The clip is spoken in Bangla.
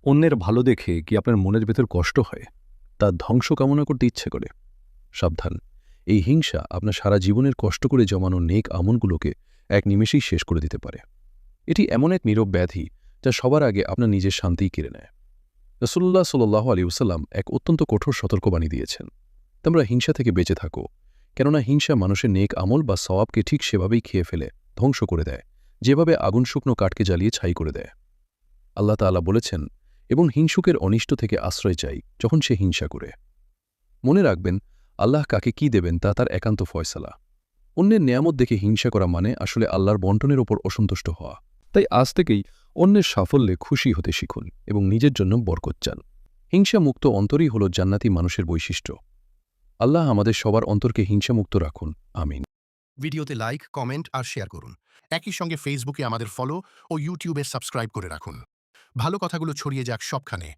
অন্যের ভালো দেখে কি আপনার মনের ভেতর কষ্ট হয়? তার ধ্বংস কামনা করতে ইচ্ছে করে? সাবধান, এই হিংসা আপনার সারা জীবনের কষ্ট করে জমানো নেক আমলগুলোকে এক নিমেষেই শেষ করে দিতে পারে। এটি এমন এক নীরব ব্যাধি যা সবার আগে আপনার নিজের শান্তিই কেড়ে নেয়। রাসূলুল্লাহ সাল্লাল্লাহু আলাইহি ওয়াসাল্লাম এক অত্যন্ত কঠোর সতর্কবাণী দিয়েছেন। তোমরা হিংসা থেকে বেঁচে থাকো, কেননা হিংসা মানুষের নেক আমল বা সওয়াবকে ঠিক সেভাবেই খেয়ে ফেলে, ধ্বংস করে দেয়, যেভাবে আগুন শুকনো কাঠকে জ্বালিয়ে ছাই করে দেয়। আল্লাহ তাআলা বলেছেন, এবং হিংসুকের অনিষ্ট থেকে আশ্রয় চাই যখন সে হিংসা করে। মনে রাখবেন, আল্লাহ কাকে কি দেবেন তা তার একান্ত ফয়সালা। অন্যের নেয়ামত দেখে হিংসা করা মানে আসলে আল্লাহর বন্টনের ওপর অসন্তুষ্ট হওয়া। তাই আজ থেকেই অন্যের সাফল্যে খুশি হতে শিখুন এবং নিজের জন্য বরকত চান। হিংসা মুক্ত অন্তরই হল জান্নাতি মানুষের বৈশিষ্ট্য। আল্লাহ আমাদের সবার অন্তরকে হিংসামুক্ত রাখুন। আমিন। ভিডিওতে লাইক, কমেন্ট আর শেয়ার করুন। একই সঙ্গে ফেসবুকে আমাদের ফলো ও ইউটিউবে সাবস্ক্রাইব করে রাখুন। ভালো কথাগুলো ছড়িয়ে যাক সবখানে।